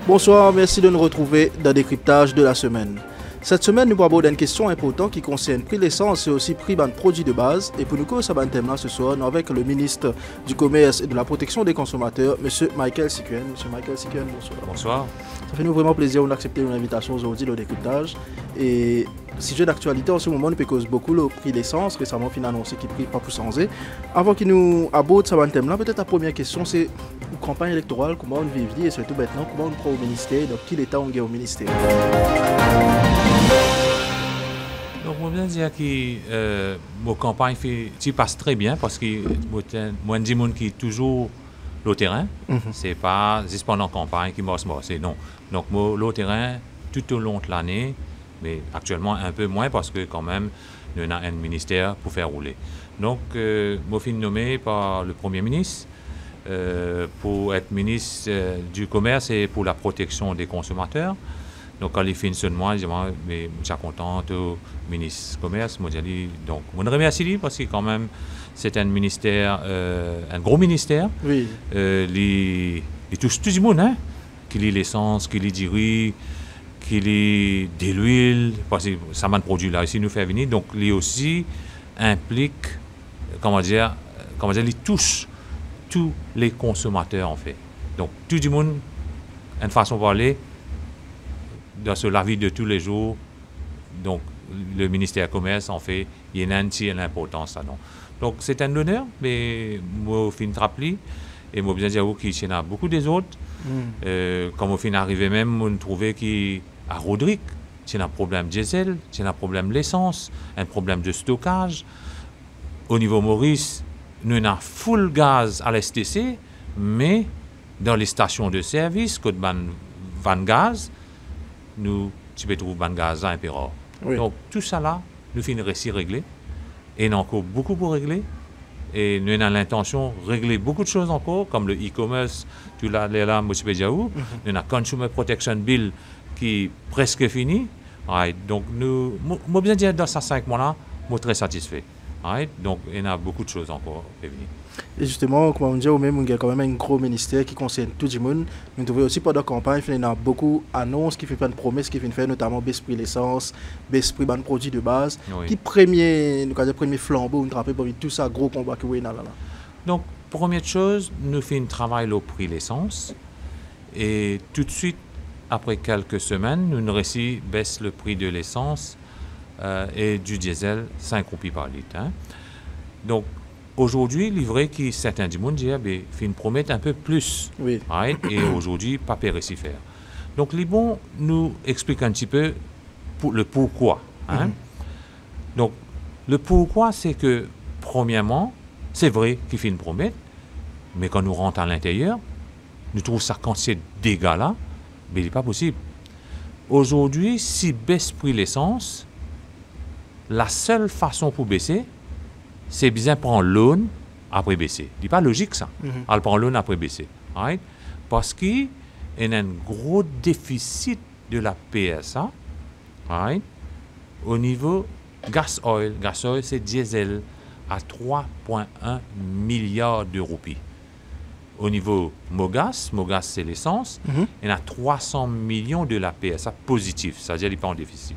Bonsoir, merci de nous retrouver dans Décryptage de la semaine. Cette semaine, nous aborder une question importante qui concerne prix de l'essence et aussi prix d'un produit de base. Et pour nous causer ce thème-là ce soir, nous avec le ministre du Commerce et de la Protection des consommateurs, M. Michael Sikuen. M. Michael Sikuen, bonsoir. Bonsoir. Ça fait nous vraiment plaisir d'accepter l'invitation aujourd'hui au Décryptage. Et sujet d'actualité en ce moment, nous peut cause beaucoup le prix de l'essence. Récemment, on a annoncé qu'il prix pas pour changer. Avant qu'il nous aborde ce thème-là, peut-être la première question, c'est une campagne électorale, comment on vit et surtout maintenant, comment on prend au ministère, donc quel état on gagne au ministère. Donc, moi, je veux dire que mon campagne passe très bien parce que moi, je dis qui est toujours le terrain. C'est pas juste pendant la campagne qui marche, c'est non. Donc, moi, le terrain tout au long de l'année, mais actuellement un peu moins parce que quand même, nous avons un ministère pour faire rouler. Donc, moi, je suis nommé par le Premier ministre pour être ministre du Commerce et pour la protection des consommateurs. Donc, quand il finit de moi, je suis content au ministre du Commerce. Moi, donc, je remercie parce que quand même, c'est un ministère, un gros ministère. Oui. Il touche tout le monde, hein? Qu'il ait l'essence, qu'il ait du riz, qu'il ait de l'huile, parce que ça m'a produit là ici nous fait venir. Donc, il aussi implique, il touche tous les consommateurs en fait. Donc, tout le monde, une façon de parler, dans la vie de tous les jours, donc le ministère du Commerce en fait, il y a une importance là. Donc c'est un honneur, mais moi au fin de rappeler, et moi bien dire qu'il y en a beaucoup des autres. Comme au fin d'arriver même, on trouvait qu'à Rodrigue, il y a un problème diesel, il y a un problème l'essence, un problème de stockage. Au niveau Maurice, nous avons full gaz à l'STC, mais dans les stations de service, côté van gaz, nous tu trouver van gaz un peu rare. Oui. Donc tout ça là, nous finissons réussi régler. Et nous avons encore beaucoup pour régler. Et nous avons l'intention de régler beaucoup de choses encore, comme le e-commerce, tout là, M. Bédiaou. Nous avons Consumer Protection Bill qui est presque fini. Right. Donc, moi, bien dire, dans ces 5 mois-là, je suis très satisfait. Right. Donc, il y a beaucoup de choses encore à venir. Et justement, comme on dit, il y a quand même un gros ministère qui concerne tout le monde. Nous trouvons aussi pendant la campagne, il y a beaucoup d'annonces qui font plein de promesses, qui font faire notamment baisse prix l'essence, baisse prix de produits de base. Oui. Qui premier flambeau, nous rappelle parmi tout ça, gros combat que vous avez là. Donc, première chose, nous faisons un travail au prix l'essence. Et tout de suite, après quelques semaines, nous réussi baisse le prix de l'essence et du diesel 5 roupies par litre. Hein. Donc, aujourd'hui, il est vrai que certains du monde disent qu'ils promettent un peu plus. Oui. Right? Et aujourd'hui, pas réussi faire. Donc, les bons nous expliquent un petit peu le pourquoi. Hein? Donc, le pourquoi, c'est que, premièrement, c'est vrai qu'ils promettent, mais quand nous rentrons à l'intérieur, nous trouvons ça quand c'est dégâts là, mais il n'est pas possible. Aujourd'hui, si baisse prix l'essence, la seule façon pour baisser, c'est bien prendre l'aune après baisser. Ce n'est pas logique ça. Elle prend l'aune après baisser. Right? Parce qu'il y a un gros déficit de la PSA right? Au niveau gas oil. Gas oil, c'est diesel à 3,1 milliards de roupies. Au niveau Mogas c'est l'essence, il y a 300 millions de la PSA positif, c'est-à-dire qu'il n'est pas en déficit.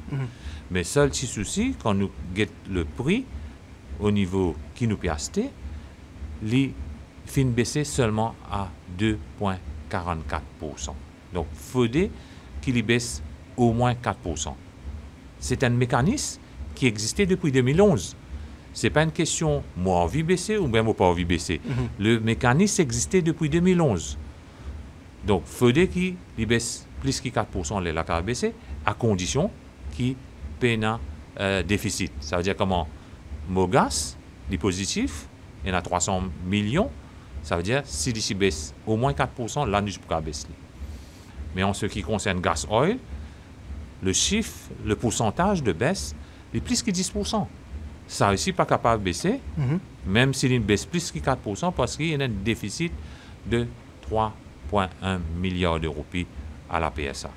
Mais seul petit souci, quand nous guettons le prix, au niveau qui nous peut acheter, il finit baisser seulement à 2,44%. Donc, il faudrait qu'il baisse au moins 4%. C'est un mécanisme qui existait depuis 2011. Ce n'est pas une question, moi, envie de baisser ou bien moi, pas envie de baisser. Le mécanisme existait depuis 2011. Donc, il faudrait qu'il baisse plus que 4%, les la baisser, à condition qu'il paie un déficit. Ça veut dire comment? Mogas, les positifs, il y en a 300 millions. Ça veut dire, si d'ici baisse au moins 4%, là, nous ne pouvons pas baisser. Mais en ce qui concerne gas oil, le chiffre, le pourcentage de baisse est plus que 10%. ça aussi pas capable de baisser, Mhm. même s'il baisse plus que 4%, parce qu'il y a un déficit de 3,1 milliards d'euros à la PSA.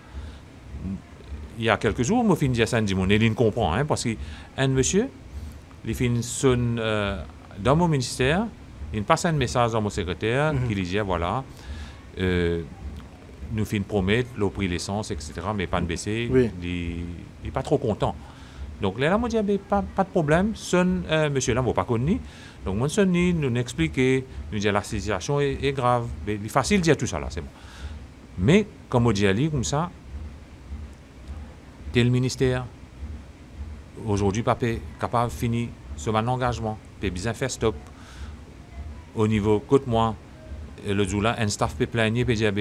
Il y a quelques jours, je me suis dit, et il comprend, hein, parce qu'un monsieur, il fait dans mon ministère, il passe un message à mon secrétaire qui lui dit, voilà, nous finissons promettre le prix de l'essence, etc., mais pas de baisser. Oui. Il n'est pas trop content. Donc là, moi, je dis, pas de problème, monsieur là, je ne pas connu. Donc, moi, je nous expliquer, nous dire la situation est grave. Mais il est facile de dire tout ça là, c'est bon. Mais, comme on dit, comme ça, tel ministère, aujourd'hui, pas capable de finir sur un engagement, peut bien faire stop. Au niveau, côte-moi, le jour là, un staff peut plaigner, peut dire,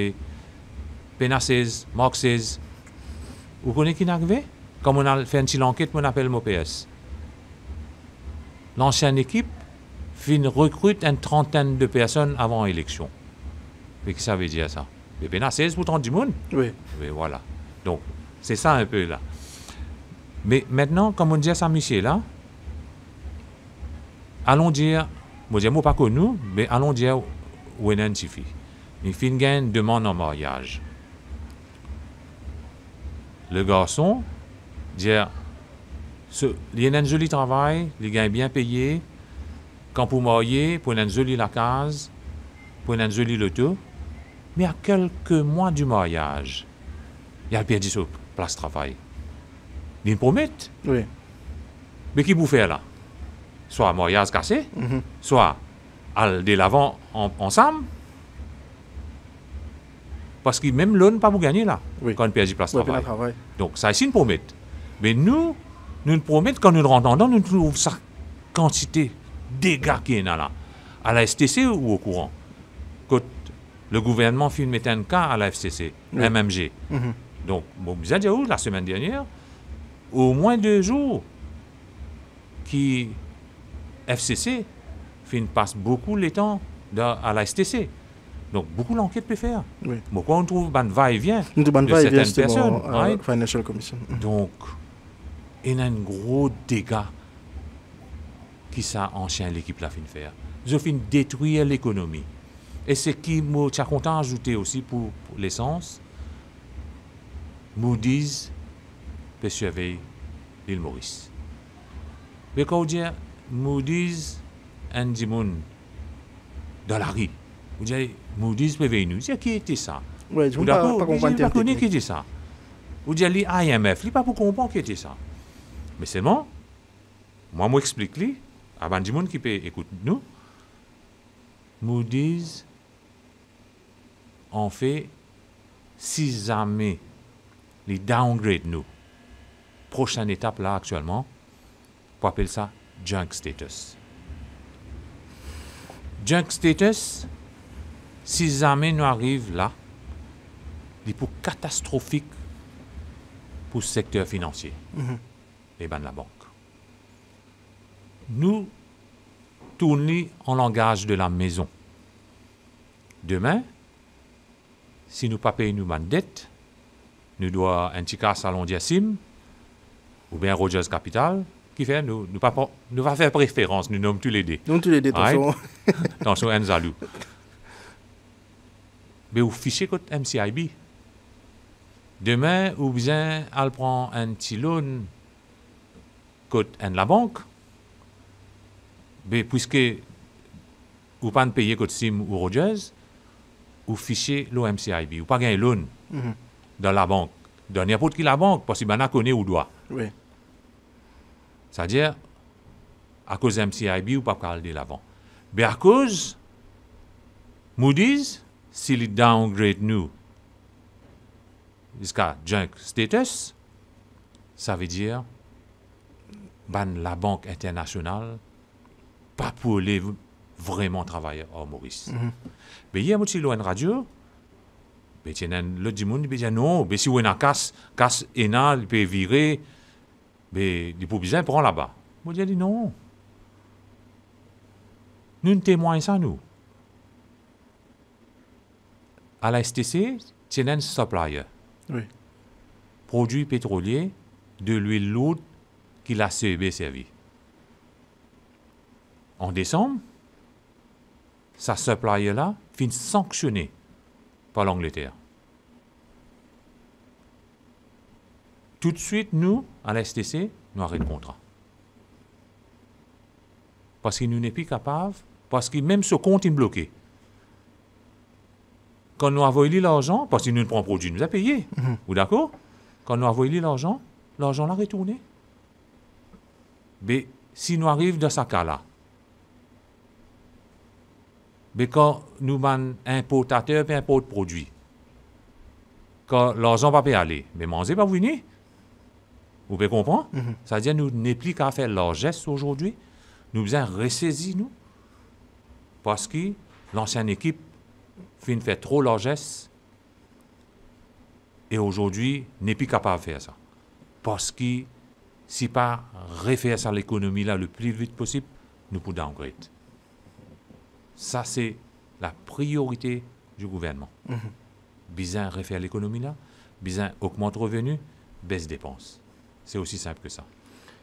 P16, Mark 16. Vous connaissez qui est arrivé? Comme on a fait une petite enquête, on appelle MOPS. L'ancienne équipe recrute une trentaine de personnes avant l'élection. Mais qu'est-ce que ça veut dire ça? Mais P16 pour 30 du monde? Oui. Mais voilà. Donc, c'est ça un peu là. Mais maintenant, comme on dit à Saint-Michel là, allons dire, moi pas connu, mais allons dire où est un petit fille. Il fait une demande en mariage. Le garçon dit, il y a un joli travail, il gagne bien payé, quand pour marier, pour une jolie la case, pour une jolie loto, mais à quelques mois du mariage, il a perdu sa place de travail. Il promet. Oui. Mais qui vous fait là? Soit mariage cassé, soit aller de l'avant ensemble. Parce que même l'on pas vous gagner là, Oui. quand on perd du place de Ouais, travail. Donc ça ici, nous promet. Mais nous promet quand nous rentrons dedans, nous trouvons sa quantité de dégâts qui est là. À la STC ou au courant? Quand le gouvernement fait mettre un cas à la FCC, Oui. MMG. Mhm. Donc, bon, vous avez dit, la semaine dernière, au moins 2 jours, qui FCC passe beaucoup le temps à la STC. Donc, beaucoup l'enquête peut faire. Oui. Pourquoi on trouve un va-et-vient Nous de va-et-vient, certaines personnes? justement, Right? Financial Commission. Donc, il y a un gros dégât qui ça ancien l'équipe l'a fait faire. Ils ont fait détruire l'économie. Et ce qui m'a content d'ajouter aussi pour l'essence, Moody's peut surveiller l'île Maurice. Mais quand on dit Moody's and Dimon dans la rue, vous dites Moody's peut venir nous. C'est qui était ça? Oui, je ne Ou peux pas d'accord, comprendre je ne connais qui était ça. Vous dites l'IMF, il n'est pas pour comprendre qui était ça. Mais seulement, moi, je explique lui, avant du monde qui peut écouter nous, Moody's en fait, si jamais les downgrade nous, prochaine étape là actuellement, pour appeler ça junk status. Junk status, si jamais nous arrivons là, c'est pour catastrophique pour le secteur financier, les banques de la banque. Nous tournons en langage de la maison. Demain, si nous ne payons pas nos dettes, nous devons un petit cas Salon Diassim ou bien Rogers Capital, qui fait, nous va faire préférence, nous nommons tous les deux. Nous tous les deux, attention. Attention, Enzalou. Mais vous fichez contre MCIB. Demain, vous bien, elle prend un petit loan contre la banque. Mais puisque vous ne pas payer contre Sim ou Rogers, vous fichez l'OMCIB. Vous pas gagner loan dans la banque. Dans n'importe qui la banque, parce que vous connaissez où doit. Oui. C'est-à-dire, à cause de MCIB, vous ne pouvez pas aller de l'avant. Mais à cause, Moody's, s'il downgrade nous jusqu'à junk status, ça veut dire la banque internationale pas pour les vraiment travailler en Maurice. Mais il y a aussi une radio, mais il y a l'autre monde qui dit non, mais si on a casse ENA, il peut virer, mais il peut bien prendre là-bas. Moi, je dis non. Nous ne témoignons ça, nous. À la STC, c'est un supplier. Oui. Produits pétroliers de l'huile lourde qui l'a CEB servi. En décembre, sa supplier-là finit sanctionné par l'Angleterre. Tout de suite, nous, à la STC, nous arrêtons le contrat. Parce qu'il nous n'est plus capable, parce que même ce compte est bloqué. Quand nous avons eu l'argent, parce qu'il nous prend produit, nous a payé. Vous d'accord? Quand nous avons eu l'argent l'a retourné. Mais si nous arrivons dans ce cas-là, mais quand nous sommes importateurs et importeurs de produits, quand l'argent ne va pas aller, mais manger pas venir. Vous pouvez comprendre? C'est-à-dire nous n'avons plus qu'à faire leur geste aujourd'hui. Nous devons ressaisir, nous, parce que l'ancienne équipe fait trop leur geste et aujourd'hui n'est plus capable de faire ça. Parce que si pas refaire ça l'économie là le plus vite possible, nous pouvons downgrade. Ça, c'est la priorité du gouvernement. Bien refaire l'économie là, bien augmenter revenus, baisse dépenses. C'est aussi simple que ça.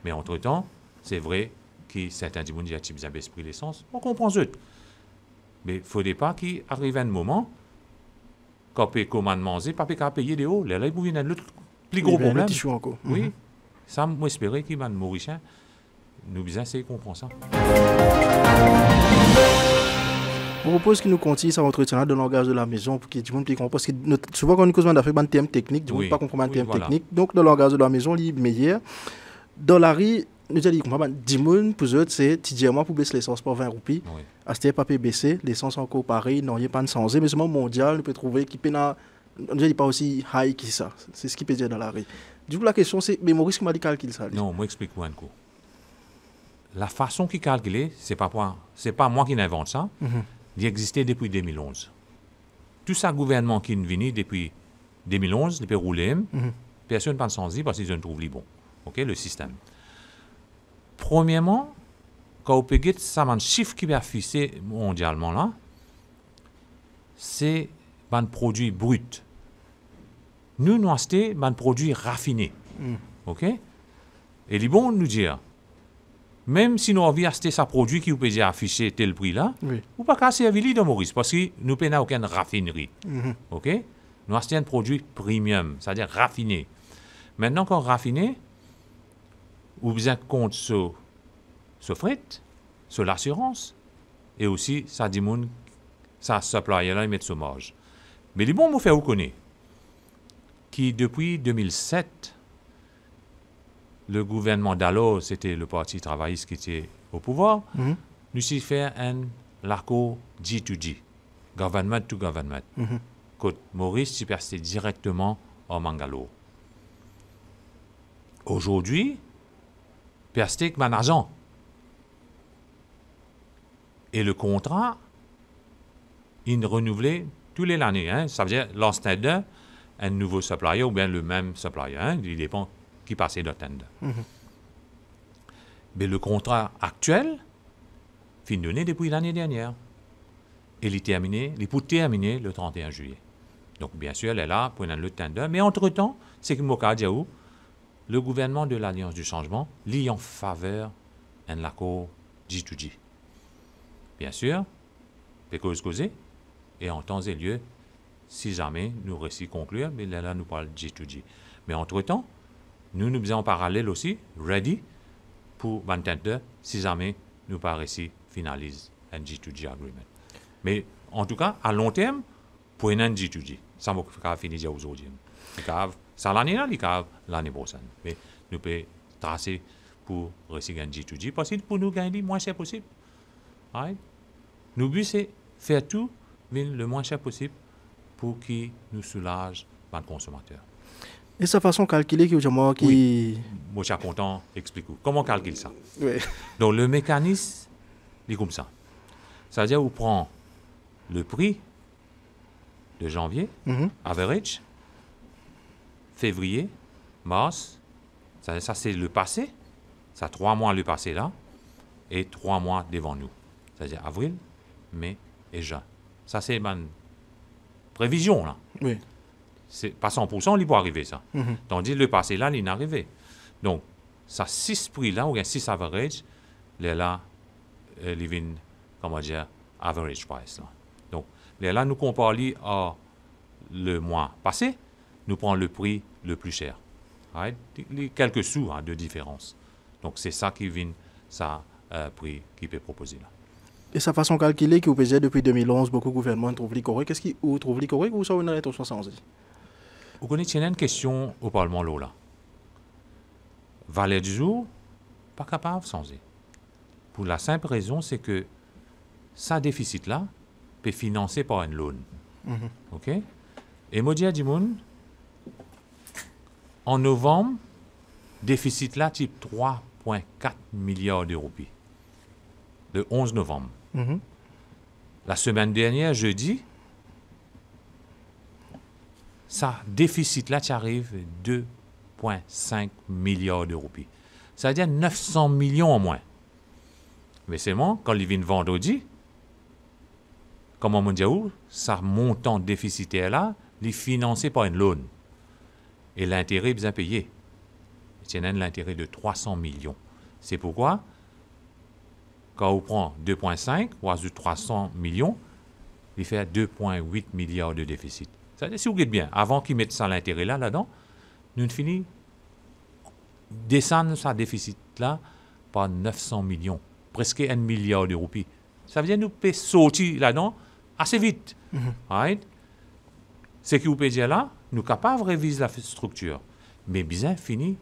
Mais entre-temps, c'est vrai que certains disent qu'ils ont baissé prix l'essence. On comprend ça. Mais il ne faudrait pas qu'il arrive un moment quand on commande manger, pas qu'à payer des hauts. Là, il y a un autre plus gros problème. Oui, ça, moi, j'espérais qu'il y ait un Mauricien. Nous, bien, c'est comprendre ça. On propose qu'il nous continue ça entretien dans le langage de la maison pour que tout le monde puisse comprendre. Parce que souvent, quand nous causons d'affaires, un terme technique, du monde pas comprendre un terme technique. Donc, dans le langage de la maison, il est meilleur. Dans la rue, nous avons dit que 10 000 pour eux, c'est tidierement pour baisser l'essence pour 20 roupies. À ce temps, pas baisser, l'essence encore pareil, non, il n'y a pas de sens. Mais seulement mondial, on peut trouver qu'il peut pas aussi high que ça. C'est ce qu'il peut dire dans la rue. Du coup, la question, c'est, mais Maurice, comment il calcule ça? Non, moi, explique-moi un coup. La façon qu'il calcule, c'est pas moi qui invente ça. Il existait depuis 2011. Tout ça, gouvernement qui est venu depuis 2011, il peut rouler, personne ne pense sans dire parce qu'ils ne trouvent les bons. OK, le système. Premièrement, quand on peut dire ça, un chiffre qui est affiché mondialement là, c'est un produit brut. Nous achetons un produit raffiné. OK? Et les bons nous dire, même si nous avons acheté ce produit qui peut afficher tel prix là, ou pas qu'à servir de Maurice, parce que nous n'avons aucune raffinerie. OK? Nous achetons un produit premium, c'est-à-dire raffiné. Maintenant, quand raffiné, ou bien compte sur fret, sur l'assurance, et aussi ça dit ça supplier là, il met sur marge. Mais les bons m'ont fait reconnaître qui depuis 2007, le gouvernement d'alors, c'était le Parti travailliste qui était au pouvoir, nous s'y fait un l'accord G2G, government to government. Côte Maurice s'y passait directement en Mangalore. Aujourd'hui, Perstek man argent. Et le contrat, il est renouvelé tous les années. Ça veut dire l'ancien un nouveau supplier ou bien le même supplier. Il dépend qui passe de tender. Mais le contrat actuel, fin donné depuis l'année dernière. Et il peut terminer le 31 juillet. Donc, bien sûr, elle est là pour le tender. Mais entre-temps, c'est que Moka Diaou, le gouvernement de l'Alliance du Changement lit en faveur d'un accord G2G. Bien sûr, peut causer, et en temps et lieu, si jamais nous réussissons à conclure, mais là, nous parlons G2G. Mais entre-temps, nous faisons en parallèle aussi, ready, pour Bantender, si jamais nous pas réussi finaliser un G2G agreement. Mais en tout cas, à long terme, pour un G2G, ça va finir aujourd'hui. Ça l'année-là, l'année prochaine. Mais nous pouvons tracer pour réussir un G2G possible pour nous gagner le moins cher possible. Right? Nous but, c'est faire tout le moins cher possible pour qu'il nous soulage le consommateur. Et sa façon de calculer qui Oui. Moi, je suis content d'expliquer. Comment on calcule ça? Oui. Donc, le mécanisme, il est comme ça. C'est-à-dire, on prend le prix de janvier, average, février, mars, ça c'est le passé, ça 3 mois le passé là, et 3 mois devant nous. C'est-à-dire avril, mai et juin. Ça c'est ma prévision là. Oui. C'est pas 100%, il peut arriver ça. Tandis le passé là, il est arrivé. Donc, ça 6 prix là, ou bien 6 average, là, les vins, comment dire, average price. Là. Donc, là, nous comparons à le mois passé, nous prenons le prix le plus cher. Right? Les quelques sous de différence. Donc, c'est ça qui vient, ça prix qui peut proposer là. Et sa façon calculée qui vous pesait depuis 2011, beaucoup de gouvernements trouvent les corrects. Qu'est-ce qui vous trouve les corrects ou ça vous n'arrêtez pas sans dire? Vous connaissez une question au Parlement là. Valeur du jour, pas capable sans dire. Pour la simple raison, c'est que ça déficit là peut financer par une loan. OK? Et moi dis à Dimoun, en novembre, déficit là type 3,4 milliards d'euros. Le 11 novembre. La semaine dernière, jeudi, ça déficit là, tu arrives 2,5 milliards d'euros. Ça veut dire 900 millions en moins. Mais c'est moi, quand il vient vendredi, comme on dit, ça montant déficitaire là, il est financé par une loan. Et l'intérêt est bien payé. Il y a l'intérêt de 300 millions. C'est pourquoi, quand on prend 2,5 ou à 300 millions, il fait 2,8 milliards de déficit. Ça veut dire, si vous regardez bien, avant qu'ils mettent ça l'intérêt là-dedans, nous finissons descendre ça déficit là par 900 millions, presque 1 milliard d'euros. Ça veut dire nous pouvons sortir là-dedans assez vite. Right? Ce qui vous peut dire là, nous sommes capables de réviser la structure. Mais bien fini,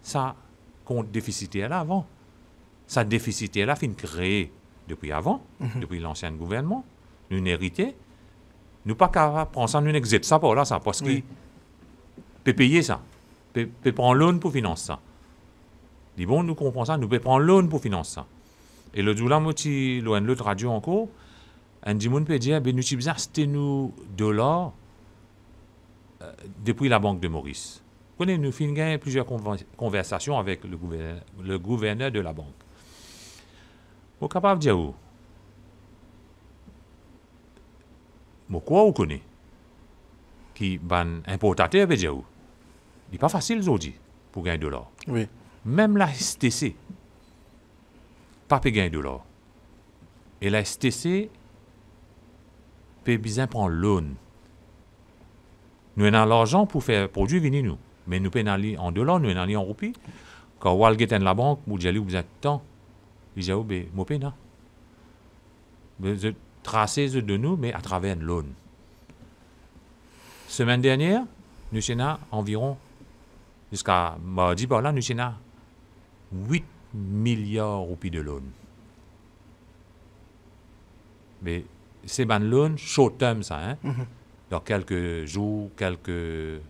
ça compte déficitaire là avant. Ça déficitaire là fin créé depuis avant, depuis l'ancien gouvernement. Nous hérité. Nous pas capables de prendre ça, nous exécutons ça par là, ça, parce qu'il peut payer ça. Peut prendre loan pour financer ça. Dis bon, nous comprenons ça, nous pouvons prendre loan pour financer ça. Et le jour là, moi, l'autre radio encore, un dimon peut dire, ben nous utilisons nous dollars depuis la Banque de Maurice. Vous connaissez, nous finissons plusieurs conversations avec le gouverneur de la banque. Vous êtes capable de dire où? Moi, quoi vous connaissez? Qui ban importateur veut dire où? Il n'est pas facile aujourd'hui pour gagner $. Oui. Même la STC, pas peut gagner $. Et la STC peut bien prendre loan. Nous avons l'argent pour faire produit venir nous. Mais nous payons en dollars, nous payons en roupies. Quand vous allez la banque, vous allez vous avez temps. Vous allez vous moi paye là. Vous tracez de nous, mais à travers une loan. Semaine dernière, nous avons environ, jusqu'à mardi par là, nous avons 8 milliards de roupies de loan. Mais c'est une loan short term, ça. Hein? Dans quelques jours, quelques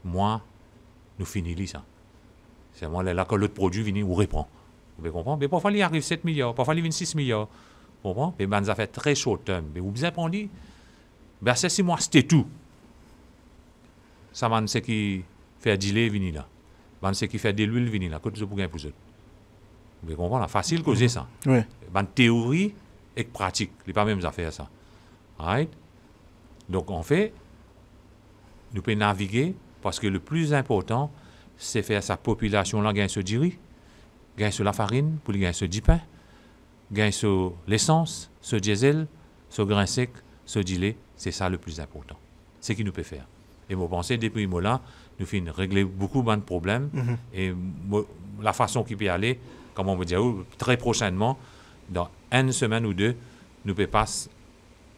mois, nous finissons ça. C'est moi là que l'autre produit vient ou répond. Vous comprenez? Mais parfois, il arrive 7 milliards, parfois, il vient 6 milliards. Vous comprenez? Mais ben, ça fait très short term. Mais vous bien dit, ben, c'est 6 mois, c'était tout. Ça, man, c'est qui fait delay, vini là. Ben, c'est qui fait de l'huile, vini là. Qu'est-ce que vous pouvez pour eux? Vous comprenez? Facile causer ça. Oui. Ben, théorie et pratique. Ce n'est pas même affaire, ça. Right? Donc, en fait, nous pouvons naviguer parce que le plus important, c'est faire sa population là gagner sur du riz, gagner sur la farine, pour gagner sur du pain, gagner sur l'essence, sur le diesel, sur le grain sec, sur du lait. C'est ça le plus important. C'est ce qu'il nous peut faire. Et moi, je pense depuis là, nous finissons régler beaucoup de problèmes. Et la façon qu'il peut y aller, comme on veut dire, très prochainement, dans une semaine ou deux, nous pouvons passer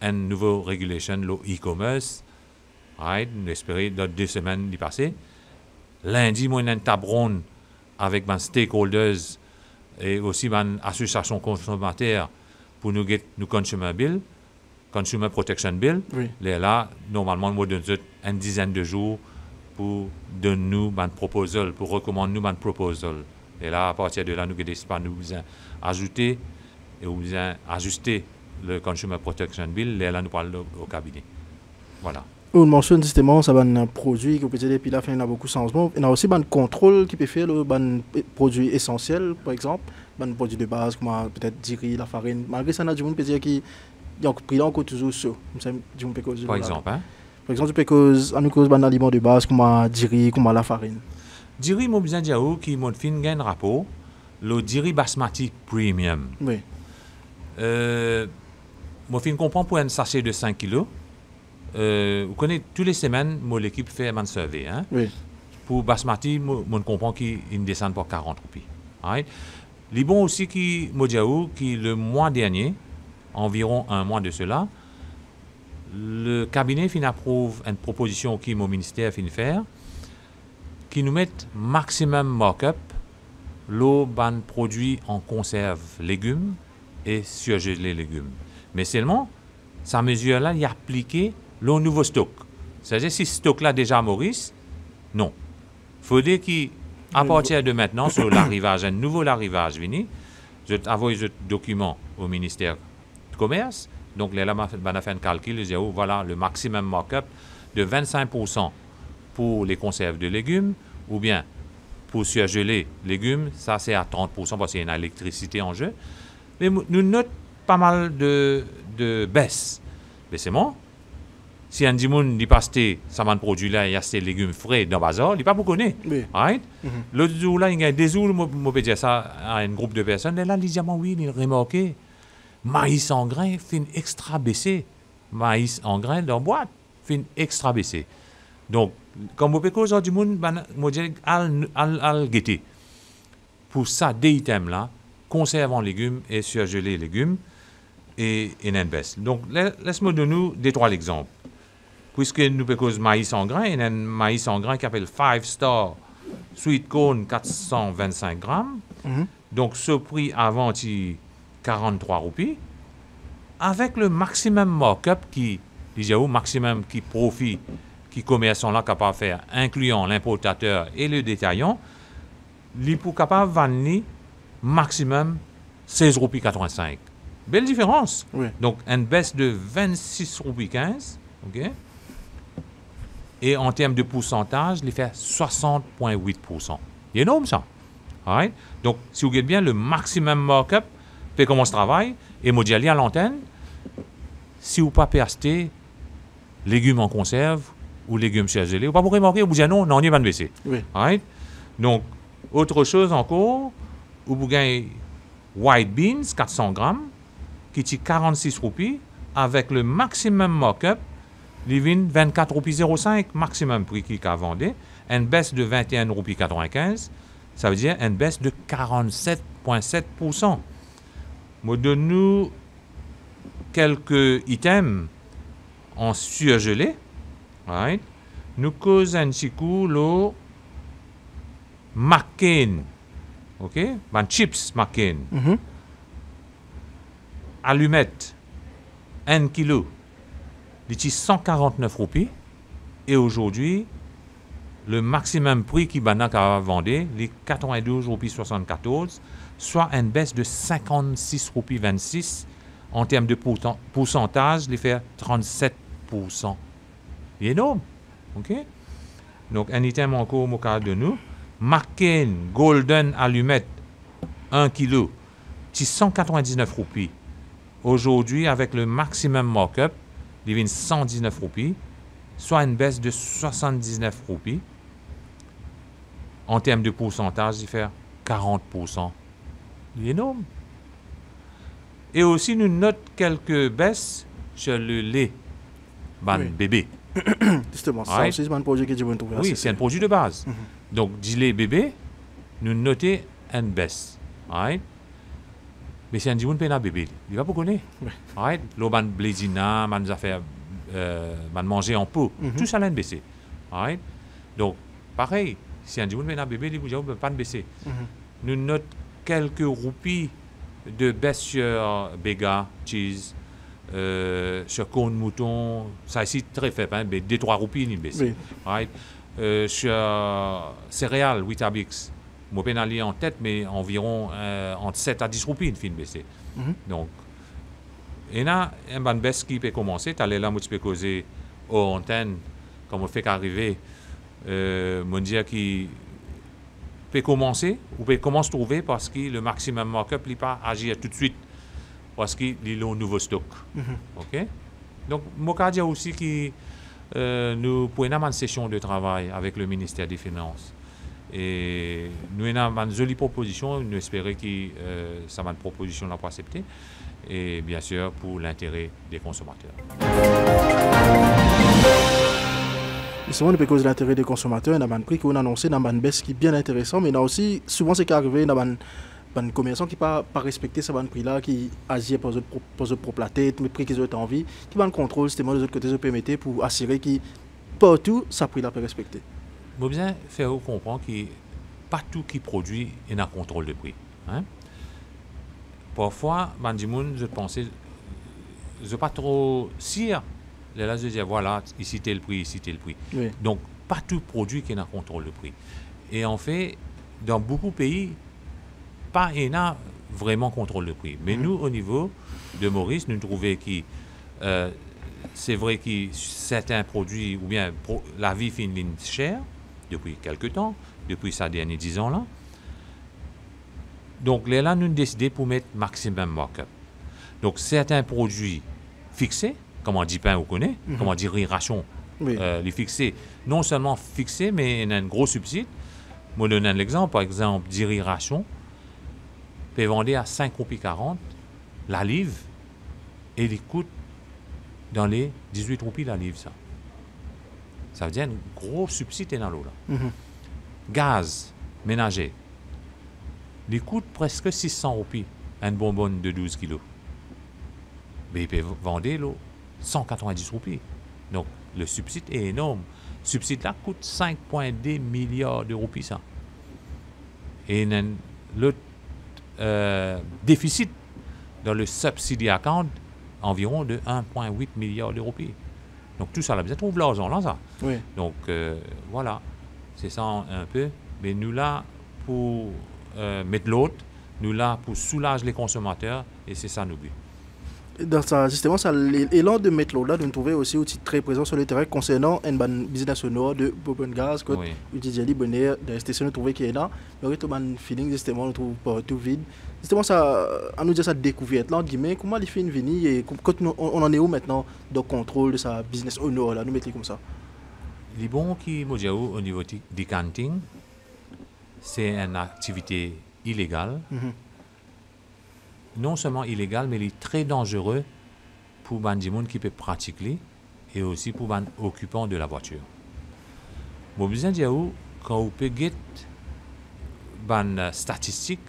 une nouvelle régulation, le e-commerce. Right? Nous espérons dans 2 semaines d'y passer. Lundi, moi, une table ronde avec mes stakeholders et aussi mes associations consommateurs pour nous get nous consumer bill, consumer protection bill. Oui. Là, normalement, nous donnons une dizaine de jours pour donner nous un proposal, pour recommander nous un proposal. Et là, à partir de là, nous avons ajouter et nous ajuster le Consumer Protection Bill, là, nous parlons au cabinet. Voilà. On mentionne justement ça un produit qui peut dire depuis la fin il y a beaucoup de changements. Il y a aussi un contrôle qui peut faire le produit essentiel, par exemple, un produit de base comme peut-être du riz, la farine. Malgré ça, il y a des gens qui peut dire qu'il y a un prix encore toujours chaud. Par exemple, hein? Par exemple, tu peux cause un aliment de base comme du riz, comme la farine. Du riz, moi, besoin de dire qu'il m'a fait un rapport. le diri basmati premium. Oui. Moi, je comprends pour un sachet de 5 kilos. Vous connaissez, toutes les semaines, moi, l'équipe fait un survey. Hein? Oui. Pour basmati, moi, je comprends qu'il descend pour 40 roupies. Right? Les bons aussi qui, moi, qui le mois dernier, environ un mois de cela, le cabinet fin approuve une proposition qui mon ministère fin faire, qui nous met maximum markup, l'eau ban produit en conserve légumes et surgelés légumes. Mais seulement, sa mesure-là, il a appliqué le nouveau stock. C'est-à-dire, si ce stock-là déjà Maurice, non. Il faudrait qu'à partir de maintenant, sur l'arrivage, un nouveau arrivage venu, je envoie ce document au ministère du Commerce. Donc, là, on a fait un calcul, ils disent, oh, voilà, le maximum markup de 25% pour les conserves de légumes, ou bien pour surgeler légumes, ça c'est à 30% parce qu'il y a une électricité en jeu. Mais nous notons pas mal de baisse. Mais c'est bon. Si un dimoun dit pas acheter ça produit là et acheter légumes frais dans le bazar, il n'est pas pour connaître. Oui. Right? L'autre jour là, il y a des jours, je peux dire ça à un groupe de personnes, et là, ils disent, oui, il a remarqué. Maïs en grain fin extra baissé. Maïs en grain dans la boîte fin extra baissé. Donc, comme vous pouvez aujourd'hui, je dis al guetter. Pour ça, des items là, conserve en légumes et surgelés légumes et une baisse. Donc, laisse-moi donner deux, trois exemples. Puisque nous pouvons maïs en grain, il y a un maïs en grain qui s'appelle 5 Star Sweet Corn 425 grammes. Donc, ce prix avant, 43 roupies, avec le maximum markup qui, déjà au maximum qui profit, qui commerçants là capable de faire, incluant l'importateur et le détaillant, les pour capable de vendre maximum 16 roupies 85. Belle différence. Oui. Donc, une baisse de 26 roupies 15, ok? Et en termes de pourcentage, il fait 60,8%. C'est énorme ça. Right? Donc, si vous regardez bien, le maximum markup, fait comment se travaille, et moi, à l'antenne, si vous ne pouvez pas acheter légumes en conserve ou légumes surgelés, vous ne pouvez pas remarquer, vous dites non, on y va baisser. Oui. Right? Donc, autre chose encore, vous gagnez white beans, 400 grammes, qui est 46 roupies, avec le maximum markup, les vins 24 roupies 05, maximum prix qu'il a vendu, une baisse de 21 roupies 95, ça veut dire une baisse de 47,7%. Moi, donne-nous quelques items en surgelé. Right? Nous causons un petit coup le McCain. OK? Ben, chips McCain. Allumettes, 1 kilo. Il est 149 roupies. Et aujourd'hui, le maximum prix qui a vendu, les 92 roupies 74, soit une baisse de 56 roupies 26. En termes de pourcentage, il fait 37%. C'est énorme. OK? Donc, un item encore au cas de nous. McCain Golden Allumette, 1 kg, 199 roupies. Aujourd'hui, avec le maximum markup, il vient 119 roupies, soit une baisse de 79 roupies. En termes de pourcentage, il fait 40%. C'est énorme. Et aussi, nous notons quelques baisses sur le lait bébé. Justement, ça aussi, c'est un projet que je veux trouver. Oui, c'est un produit de base. Donc, du lait bébé, nous notons une baisse. Right? Mais c'est un petit peu bébé. Il va pas connaître. Right? L'eau ban blédina, ban affaires, ban manger en pot. Tout ça l'a baissé. Right? Donc, pareil, si un petit peu bébé, il ne peut pas baisser. Nous notons quelques roupies de baisse sur Béga, cheese, sur cône mouton, ça ici très faible, hein, mais 2-3 roupies, il baisse. Oui. Right? Sur céréales, Weetabix, je ne peux pas aller en tête, mais environ entre 7 à 10 roupies, il fin baisser. Donc, il y a une baisse qui peut commencer. Tu as là, tu peux causer aux antennes, comme on fait qu'arriver, mon dire qui peut commencer, ou peut commencer à trouver parce que le maximum markup n'est pas agir tout de suite, parce qu'il y a un nouveau stock. OK? Donc, je dis aussi que nous pouvons avoir une session de travail avec le ministère des Finances Et nous avons une jolie proposition, nous espérons que ça va une proposition là pour accepter. Et bien sûr pour l'intérêt des consommateurs. Justement, depuis cause de l'intérêt des consommateurs, il y a un prix qu'on a annoncé dans une baisse qui est bien intéressant, mais il y a aussi, souvent, c'est qu'arrivé dans un commerçant qui n'a pas respecté ce prix-là, qui agit pour se proplater, mais prix qu'ils ont envie, qui va le contrôle, justement, de l'autre côté, se permettre pour assurer que partout, ça prix-là peut respecter. Il faut bien faire comprendre que partout qui produit, il y a un contrôle de prix. Hein? Parfois, je pensais, je ne pas trop sire. Là, je dis, voilà, ici tel prix, ici tel prix. Oui. Donc, pas tout produit qui a un contrôle de prix. Et en fait, dans beaucoup de pays, pas il a vraiment contrôle de prix. Mais nous, au niveau de Maurice, nous trouvons que c'est vrai que certains produits, ou bien la vie fait une ligne chère depuis quelques temps, depuis ces derniers 10 ans là. Donc là, nous avons décidé pour mettre maximum markup. Donc, certains produits fixés, comme on dit pain, vous connaissez, comme on dit ration, Oui. les fixés, non seulement fixés, mais il y a un gros subside. Moi, je donne un exemple. Par exemple, riz ration peut vendre à 5,40 roupies la livre et il coûte dans les 18 roupies la livre. Ça veut dire un gros subside dans l'eau. Gaz ménager, il coûte presque 600 roupies une bonbonne de 12 kilos. Mais il peut vendre l'eau 190 roupies. Donc, le subside est énorme. Le subside là coûte 5,2 milliards de roupies. Ça. Et le déficit dans le subsidy account environ de 1,8 milliard de roupies. Donc, tout ça, là, vous trouvez l'argent là, ça. Oui. Donc, voilà. C'est ça un peu. Mais nous, là, pour mettre l'autre, nous, là, pour soulager les consommateurs, et c'est ça, nos buts. Dans ça, justement, ça, l'élan de mettre l'eau là, nous trouvons aussi outil très présent sur le terrain concernant un business sonore de Bourbon Gaz, que Oui. Udijali Bonnet, dans la station, nous trouvons qu'il y a là. Mais on a un feeling, justement, nous trouve partout vide. Justement, ça, on nous dit ça découverte là, guillemets, comment les filles viennent et quand on en est où maintenant dans le contrôle de sa business honor là, nous mettons comme ça. Les bons qui, au niveau du canting, c'est une activité illégale. Non seulement illégale, mais il est très dangereux pour les gens qui peuvent pratiquer et aussi pour les occupants de la voiture. Bon, besoin de dire quand vous pouvez get des statistiques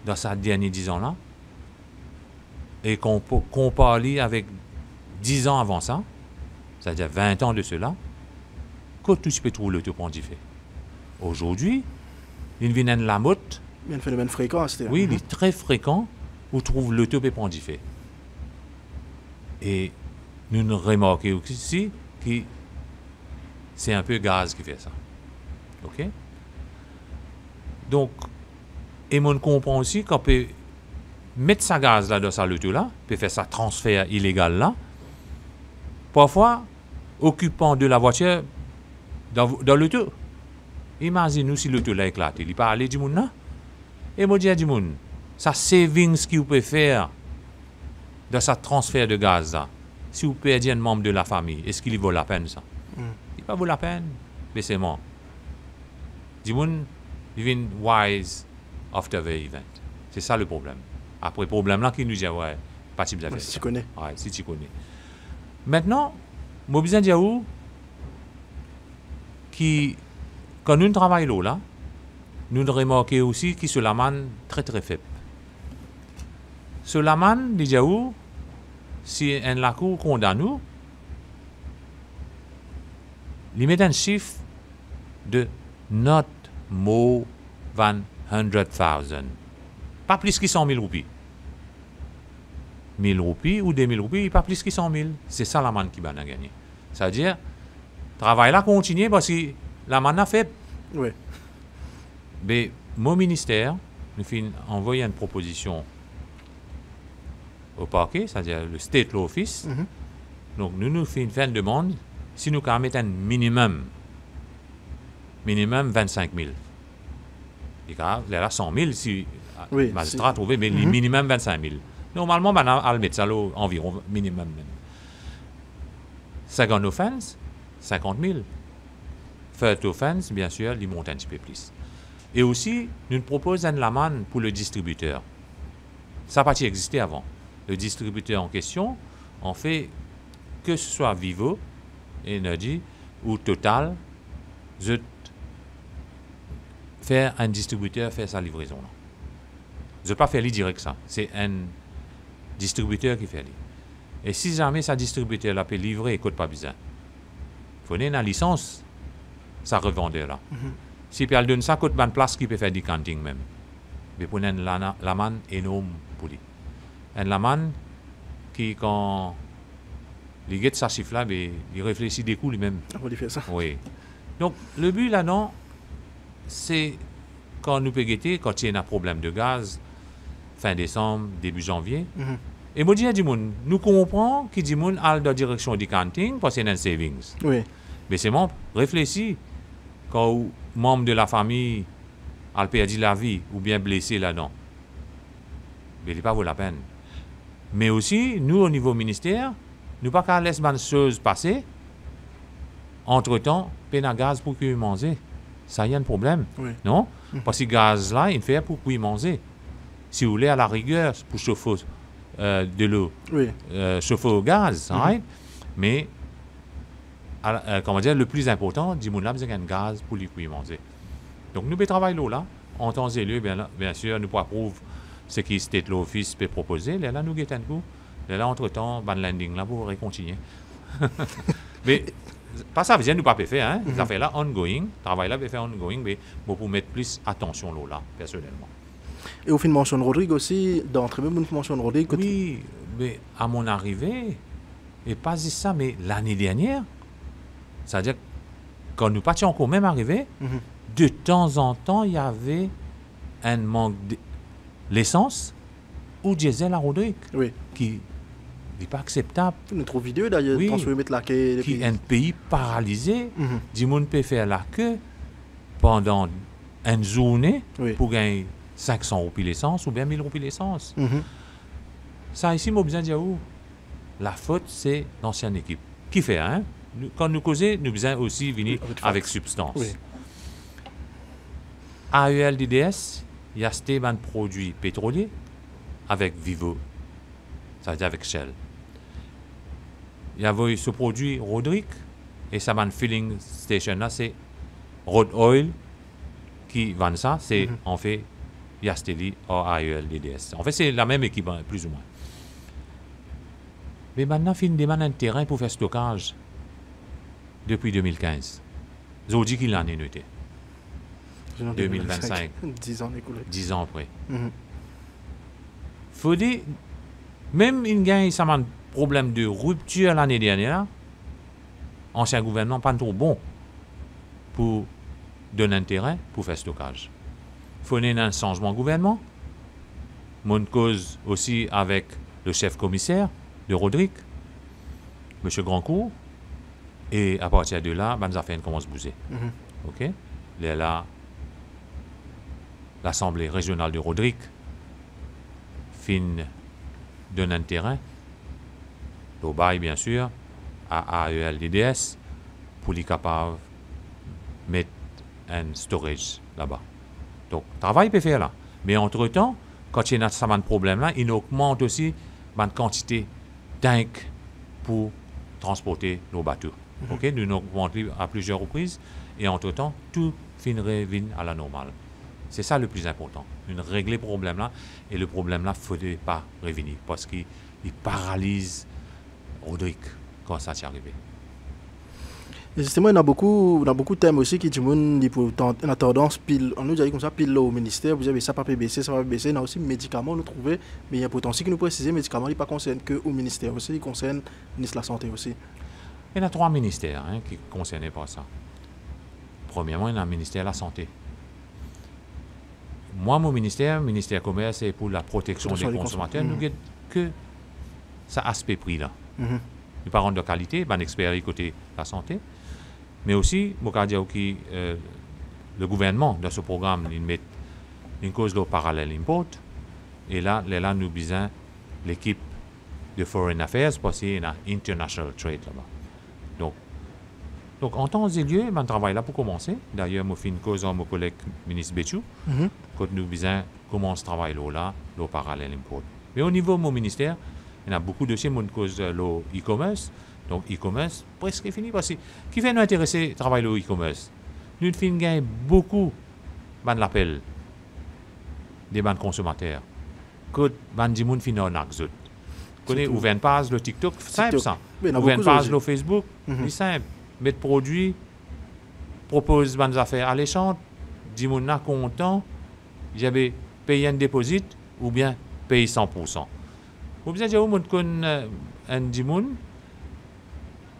dans ces derniers 10 ans là, et qu'on peut comparer avec 10 ans avant ça, c'est-à-dire 20 ans de cela, que tout se peut trouver l'autopendie fait. Aujourd'hui, il vient de la mode. Il y a un phénomène fréquent, c'était. Oui, il est très fréquent où on trouve l'autopendie fait. Et nous remarquons aussi que c'est un peu gaz qui fait ça. OK? Donc, et on comprend aussi qu'on peut mettre sa gaz là dans sa l'auto là, peut faire sa transfert illégal là. Parfois, occupant de la voiture dans l'auto. Imaginez-nous si l'auto l'a éclaté. Il parle du monde là. Et moi, je dis à du monde, ça savings qu'il peut faire dans sa transfert de gaz là, si vous perdez un membre de la famille, est-ce qu'il vaut la peine ça? Il pas vaut la peine. Mais c'est moi. Du monde, il vient wise after the event. C'est ça le problème. Après, le problème là, qui nous dit, ouais, pas type d'affaire. Si tu connais. Ouais, si tu connais. Maintenant, moi, besoin de dire où, qui, quand nous travaillons là, nous remarquons aussi que ce laman très très faible. Ce laman, déjà où, si un la cour condamne nous, il met un chiffre de not more than 100,000. Pas plus que 100 000 roupies. 1000 roupies ou 2000 roupies, pas plus que 100 000. C'est ça la manne qui va gagner. C'est-à-dire, le travail là continue parce que la manne a fait. Oui. Mais mon ministère nous fait envoyer une proposition au parquet, c'est-à-dire le State Law Office. Donc, nous faisons une demande si nous pouvons mettre un minimum 25 000. Il y a 100 000 si le magistrat a trouvé, mais le minimum 25 000. Normalement, on va mettre ça environ minimum. Second offense, 50 000. first offense, bien sûr, il monte un petit peu plus. Et aussi, nous proposons un l'amende pour le distributeur. Ça n'a pas existé avant. Le distributeur en question, on fait que ce soit Vivo, Energy ou Total, faire un distributeur faire sa livraison. Je ne pas faire direct ça. C'est un distributeur qui fait. Et si jamais ce distributeur là peut livrer, il ne coûte pas besoin. Il faut une licence, ça revendeur là. Si il donne ça, coûte une place qui peut faire du canting même. Mais pour une l'amende énorme pour lui. Un l'amende qui, quand il guette sa chiffre là, il réfléchit des coups lui-même. On va faire ça. Oui. Donc, le but là-dedans, c'est quand nous peut guetter, quand il y a un problème de gaz, fin décembre, début janvier. Et moi, je dis, nous comprenons qu'il dit, à la direction du canting parce qu'il y a un savings. Oui. Mais c'est bon, réfléchis. Quand membre de la famille a perdu la vie ou bien blessé là-dedans, mais il n'est pas vaut la peine. Mais aussi, nous, au niveau ministère, nous pas qu'à laisser des choses passer. Entre-temps, peine à gaz pour qu'il manger. Ça y a un problème. Oui. Non? Parce que le gaz là, il fait pour qu'il manger. Si vous voulez, à la rigueur, pour chauffer de l'eau, Oui. chauffer au gaz, right? Mais comment dire, le plus important, dis-moi là, c'est un gaz pour lui manger. Donc, nous travaillons là, en temps et lieu, bien sûr, nous pouvons approuver ce qui state l'office peut proposer. Là, nous guettons un coup. Là, entre-temps, ban landing là, pour continuer. Mais, pas ça veut dire nous pas faire, hein? Ça fait là ongoing, travail là peut faire ongoing, mais pour mettre plus attention là, personnellement. Et au fin de mention Rodrigue aussi, d'entrée même, on mentionne Rodrigue. Oui, mais à mon arrivée, et pas juste ça, mais l'année dernière, c'est-à-dire quand nous partions encore même arrivés, de temps en temps, il y avait un manque d'essence ou diesel à Rodrigue qui n'est pas acceptable. Nous trouvons vidéo d'ailleurs, oui, mettre la queue. Qui est un pays paralysé, du monde peut faire la queue pendant une journée pour gagner 500 roupies l'essence ou bien 1000 roupies l'essence. Ça ici, moi, besoin de dire où la faute, c'est l'ancienne équipe. Qui fait, hein? Quand nous causons, nous besoin aussi venir avec substance. Oui. AEL DDS, il y a un produit pétrolier avec Vivo, ça veut dire avec Shell. Il y avait ce produit Rodrigue et ça man filling station là, c'est Road Oil qui vend ça, c'est en fait Yasteli ou AEL DDS. En fait, c'est la même équipe, plus ou moins. Mais maintenant, il demande un terrain pour faire stockage depuis 2015. Je vous dis qu'il en est noté. 2025. 10 ans écoulés. 10 ans après. Faut dire, même il y a un problème de rupture l'année dernière, l'ancien gouvernement pas trop bon pour donner un terrain pour faire stockage. Il faut un changement de gouvernement. Mon cause aussi avec le chef commissaire de Rodrigue, M. Grandcourt. Et à partir de là, les affaires commencent à bouger. OK? Là, l'Assemblée régionale de Rodrigue donne un terrain, au bail bien sûr, à AEL DDS, pour les capables de mettre un storage là-bas. Donc, le travail peut faire là. Mais entre-temps, quand il y a un problème là, il augmente aussi la quantité de tanks pour transporter nos bateaux. OK? Nous augmentons à plusieurs reprises et entre-temps, tout finirait à la normale. C'est ça le plus important. Nous régler le problème là et le problème là, il ne faudrait pas revenir parce qu'il paralyse Rodrigue quand ça s'est arrivé. Et justement, il y a beaucoup de thèmes aussi qui disent on a tendance, pile, on nous dit comme ça, pile au ministère, vous avez ça pas baisser, ça va baisser. Il y a aussi médicaments, nous trouvons, mais il y a pourtant aussi qui nous précise, les médicaments, ils ne concernent que au ministère aussi, ils concernent le ministre de la Santé aussi. Il y a 3 ministères qui sont concernés par ça. Premièrement, il y a le ministère de la Santé. Moi, mon ministère commerce, c'est pour la protection des consommateurs. Nous n'avons que ça aspect prix là. Nous parlons de qualité, un expert côté la santé, mais aussi, le gouvernement dans ce programme, il met une cause de parallèle import, et là, nous besoin l'équipe de Foreign Affairs parce qu'il y a International Trade là-bas. Donc, Donc, en temps et lieu, je travaille là pour commencer. D'ailleurs, je fais une cause avec mon collègue ministre Béchou, quand nous visons comment ce travail là, le parallèle import. Mais au niveau de mon ministère, il y a beaucoup de dossiers, mon cause le e-commerce. Donc, e-commerce, presque fini. Parce que, qui fait nous intéresser au travail de e-commerce? Nous faisons gagner beaucoup de l'appel des banques consommateurs. Que les gens finissent en acte. Vous ouvrez une page le TikTok, simple ça. Ouvrez une page le Facebook, c'est simple. Mettre produit, propose des affaires alléchantes, les gens sont contents, j'avais payé un dépôt ou bien payé 100%. Vous avez dit, vous un gens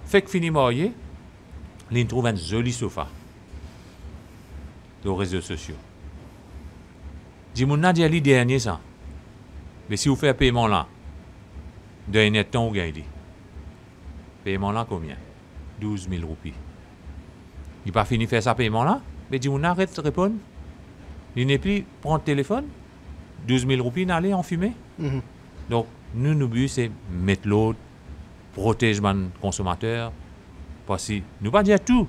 fait que fini marié, ils trouvent un joli sofa sur les réseaux sociaux. Les gens ont dit le dernier ça. Mais si vous faites un paiement là, d'un net temps, vous gagnez. Paiement là, combien? 12 000 roupies. Il n'a pas fini de faire ce paiement là, mais dit on arrête de répondre. Il n'est plus prendre le téléphone, 12 000 roupies n'aller en fumée. Donc, nous, notre but, c'est mettre l'autre, protéger les consommateurs. Parce que nous ne pas dire tout.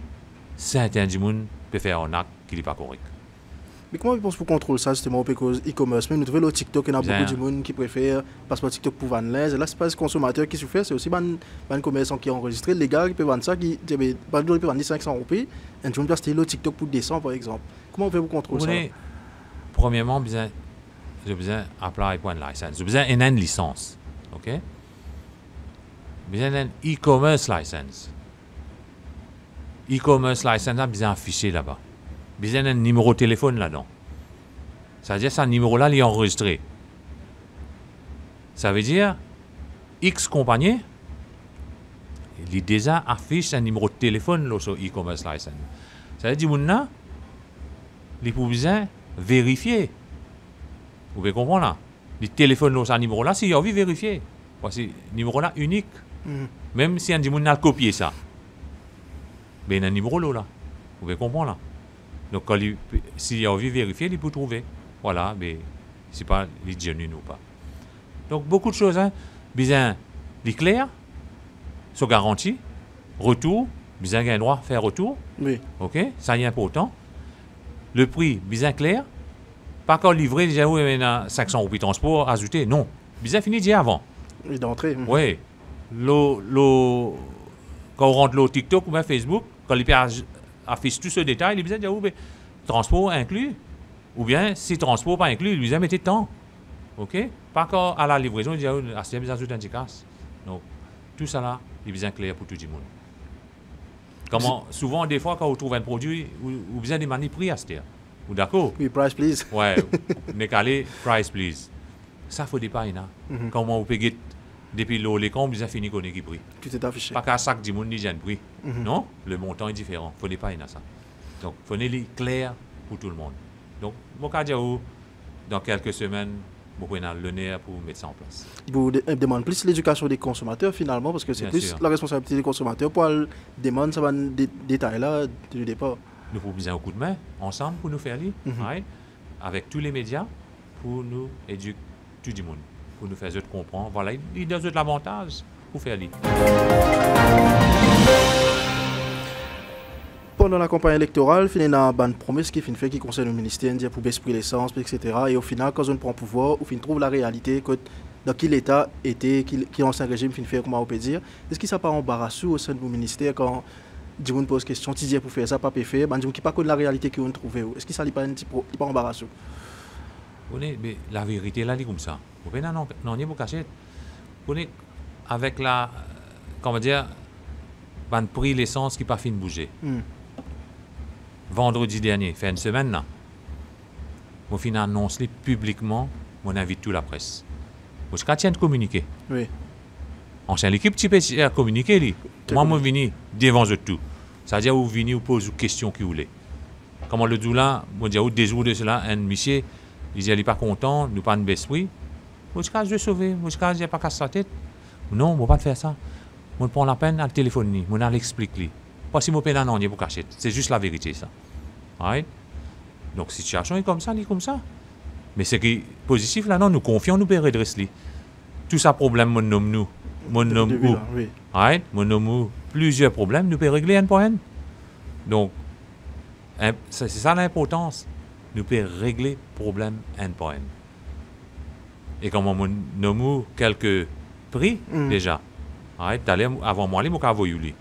Certains gens peuvent faire un acte qui n'est pas correct. Mais comment vous pensez pour contrôler ça justement parce que e-commerce? Mais nous trouvons le TikTok, il y a beaucoup de gens qui préfèrent passer par TikTok pour vendre l'aise. Et là, ce n'est pas les consommateurs qui souffrent, c'est aussi les commerçants qui ont enregistré. Les gars qui peuvent vendre ça, qui peuvent vendre 500 roupies. Et tu peux acheter le TikTok pour 200 par exemple. Comment vous faites pour contrôler ça? Premièrement, j'ai besoin d'appeler pour une licence. J'ai besoin d'une licence. OK? J'ai besoin d'une e-commerce license. E-commerce license, j'ai besoin d'un fichier là-bas. Besoin d'un numéro de téléphone là-dedans. Ça veut dire que ce numéro-là, il est enregistré. Ça veut dire X compagnie, il déjà affiche un numéro de téléphone là, sur e-commerce license. Ça veut dire que il faut besoin vérifier. Vous pouvez comprendre là. Le téléphone là, ce numéro-là, s'il a envie de vérifier. Parce que ce numéro-là unique. Même si un dit a copié ça. Mais il y a un numéro là. Vous pouvez comprendre là. Donc, s'il a envie de vérifier, il peut trouver. Voilà, mais ce n'est pas les genuines ou pas. Donc, beaucoup de choses. Hein. Bien, les clairs, sont garantis. Retour, bien qu'il y a un droit à faire retour. Oui. OK, ça y est important. Le prix, bien clair. Pas encore livré, déjà, oui, mais 500 roupies de transport ajouté. Non, bien fini déjà avant. Et d'entrée. Oui. Quand on rentre le TikTok ou bien Facebook, quand les pages affiche tout ce détail, il disait, oh, transport inclus, ou bien si transport pas inclus, il disait, mettez temps. OK? Pas encore à la livraison, il disait, oh, c'est bien ajouter un petit casse. Donc, tout ça là, il est bien clair pour tout le monde. Comment, souvent, des fois, quand on trouve un produit, vous besoin de demander prix à ce terre. Ou d'accord? Oui, price please. Ouais, décalé, price please. Ça, il faut des pailles, là. Comment vous payez depuis les comptes, vous avez fini qu'on ait prix. Tout est affiché. Pas qu'à chaque du monde dit un prix. Non, le montant est différent. Il faut pas ça. Donc, il faut les clair pour tout le monde. Donc, mon cas dans quelques semaines, vous pouvez le nerf pour mettre ça en place. Vous demandez plus l'éducation des consommateurs finalement, parce que c'est plus la responsabilité des consommateurs pour demander ça des détails là du départ. Nous pouvons besoin un coup de main ensemble pour nous faire lire, right? Avec tous les médias pour nous éduquer tout le monde. Pour nous faire comprendre. Voilà, il y a d'autres avantages pour faire lire. Pendant la campagne électorale, il y a une promesse qui fait qui concerne le ministère pour baisser l'essence, etc. Et au final, quand on prend le pouvoir, on trouve la réalité dans quel état était, quel ancien régime fait, comment on peut dire. Est-ce que ça pas embarrassant au sein de mon ministère quand on pose question, tu dis pour faire ça, pas pour faire, on qui pas la réalité qu'on trouve. Est-ce que ça n'est pas embarrassant? Mais la vérité là, c'est comme ça. Vous pouvez non, il faut cacher. Avec la, comment dire, le prix de l'essence qui n'a pas fini de bouger. Vendredi dernier, fait une semaine là, on finit annoncer publiquement, on invite toute la presse. Parce qu'on tient de communiquer. Oui. Ancien l'équipe, tu peux communiquer. Moi, je viens devant tout. Ça veut dire que vous venez vous poser des questions qui vous voulez. Comme le dit là, je dis des jours de cela, un monsieur, il dit qu'il n'est pas content, nous pas de baisse prix. Moi, je vais sauver, moi, je n'ai pas cassé la tête. Non, je ne vais pas faire ça. Je prends la peine à le téléphoner, je vais l'expliquer. Pas si je peine non, il faut cacher. C'est juste la vérité, ça. Right? Donc, la situation est comme ça, elle est comme ça. Mais ce qui est positif, là, non, nous confions, nous pouvons redresser. Tout ça problème, mon nom, nous. Mon nom, où? Right? Mon nom, où? Plusieurs problèmes, nous pouvons régler un point. Donc, c'est ça l'importance. Nous pouvons régler le problème un par un. Et comme on nomme quelques prix déjà, avant moi, les mots lui.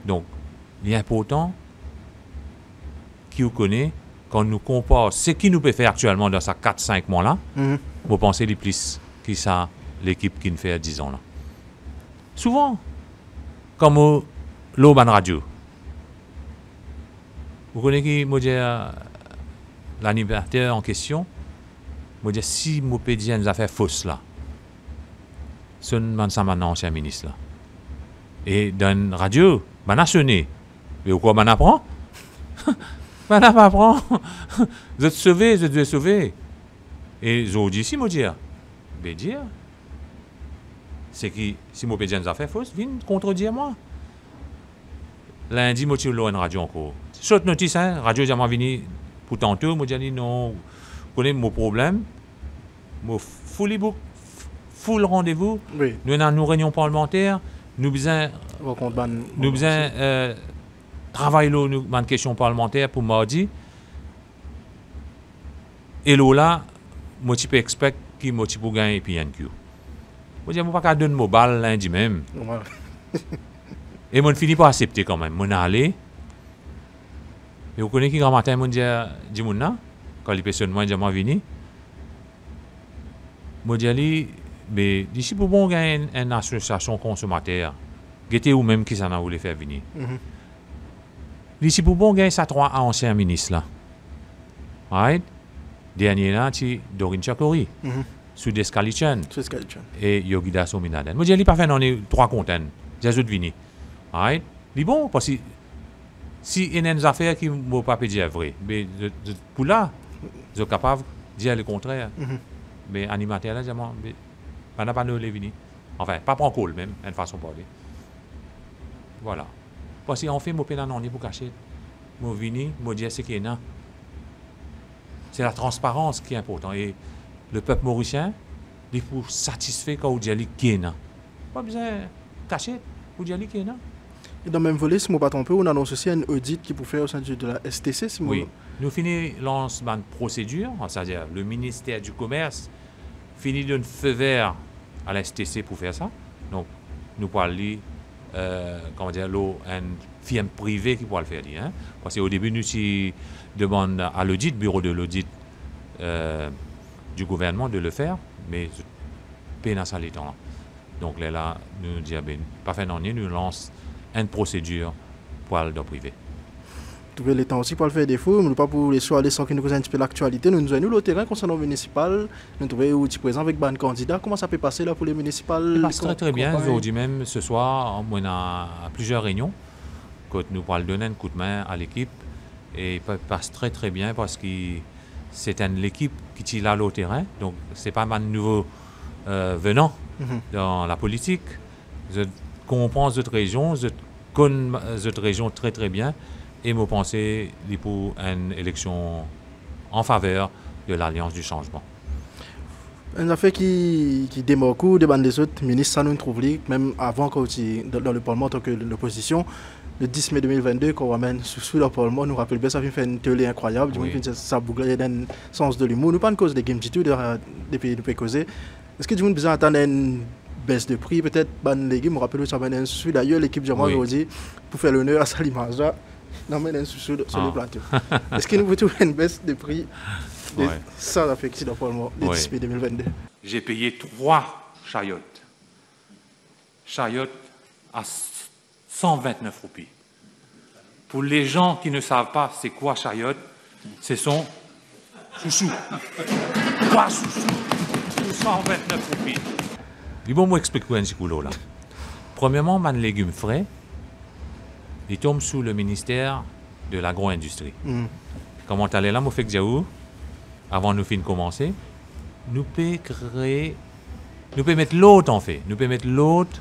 Donc, il est important qui vous connaît quand nous compare ce qui nous peut faire actuellement dans ces 4-5 mois-là, vous pensez les plus qui ça l'équipe qui nous fait à 10 ans là. Souvent, comme l'Auban Radio. Vous connaissez qui, moi, l'animateur en question, moi, si je peux dire une affaire fausse là, c'est un ancien ministre là. Et dans une radio, on a sonné. Mais pourquoi on apprend? On apprend. Vous êtes sauvé, vous êtes sauvé. Et je dis, si je dire, c'est que si je peux dire une affaire fausse, viens contredire moi. Lundi, je suis une radio encore. Saute notice, hein, radio, j'ai venu pour tantôt, je dis non, vous connaissez mon problème. Full rendez-vous. Oui. Nous avons nos réunions parlementaires. Nous besoin travailler dans une question parlementaire pour mardi. Et là, moi, je peux expect que moi, je peux gagner PNQ. Je dis, je ne peux pas donner mon balle lundi même. Et je finis par accepter quand même. Je suis allé. Et vous connaissez qui grand matin, je dis, quand les personnes moi, je venu. Je dis, mais d'ici pour bon gagner une association consommateur, guettez ou même qui s'en a voulu faire venir. D'ici pour bon gagner ça 3 anciens ministres là. Right? Dernier là, c'est Dorine Chakori, Soudès Kalichan et Yogida Sominaden. Moi, je dis, pas fait, on est 3 contents. J'ai venu. Right? Dis bon, parce que si il y a une affaire qui ne m'a pas dire vrai, mais pour là, je suis capable de dire le contraire. Mais animateur là, on n'a pas de venir. Enfin, pas prendre call même, une façon de parler. Voilà. Parce qu'on fait mon pénal non pour cacher. Mon vini, mon dire ce qu'il y a. C'est la transparence qui est importante. Et le peuple mauricien, il faut satisfaire quand on dit qu'il y a. Pas besoin de cacher, on dit qu'il y a. Et dans le même volet, si je ne me trompe pas, on annonce aussi un audit qui peut faire au sein de la STC. Si oui. Nous finissons lancement de procédure, c'est-à-dire le ministère du Commerce finit d'un feu vert à la STC pour faire ça. Donc, nous parlons comment dire, une firme privée qui pourra le faire. Hein? Parce qu'au début, nous demandons à l'audit, bureau de l'audit du gouvernement de le faire, mais peine à ça les temps. Donc là, nous disons, pas fait non, nous lançons une procédure pour le privé. Trouver le temps aussi pour le faire défaut, mais pas pour les soirs sans que nous connaissions un petit peu l'actualité. Nous avons le terrain concernant le municipal, nous trouvons où tu présent avec ban candidat. Comment ça peut passer là pour les municipales? Ça passe très très bien. Aujourd'hui même, ce soir, on a plusieurs réunions. Quand nous parlons donner un coup de main à l'équipe, et ça passe très très bien parce que c'est l'équipe qui est là au terrain. Donc, ce n'est pas un nouveau venant dans la politique. Je comprends cette région, je connais cette région très très bien. Et je pense pour une élection en faveur de l'Alliance du changement. Une affaire qui démarre beaucoup des bandes des autres ministres, ça nous trouve même avant quand dans le Parlement en tant que l'opposition. Le 10 mai 2022, quand on ramène sous le Parlement, nous rappelle bien ça fait une théorie incroyable. Oui. Ça boucle dans le sens de l'humour. Nous pas une cause des games du tout des pays de causer. Est-ce que du monde besoin d'attendre une baisse de prix, peut-être ban légumes, je me rappelle ça un sous d'ailleurs l'équipe de moi aujourd'hui pour faire l'honneur à Salimanja. Non, mais sur le plateau. Est-ce qu'il nous faut trouver une baisse de prix de ça affecté dans le Parlement le 10 mai 2022? J'ai payé 3 chariotes. Chariotes à 129 roupies. Pour les gens qui ne savent pas c'est quoi chariote, ce sont chouchous. 3 chouchous pour 129 roupies. Du bon, moi expliquer un petit coup là. Premièrement, les légumes frais, ils tombent sous le ministère de l'agro-industrie. Comment tu allais là, moi fait que avant nous fin de commencer, nous pouvons créer, nous pouvons mettre l'autre en fait, nous pouvons mettre l'autre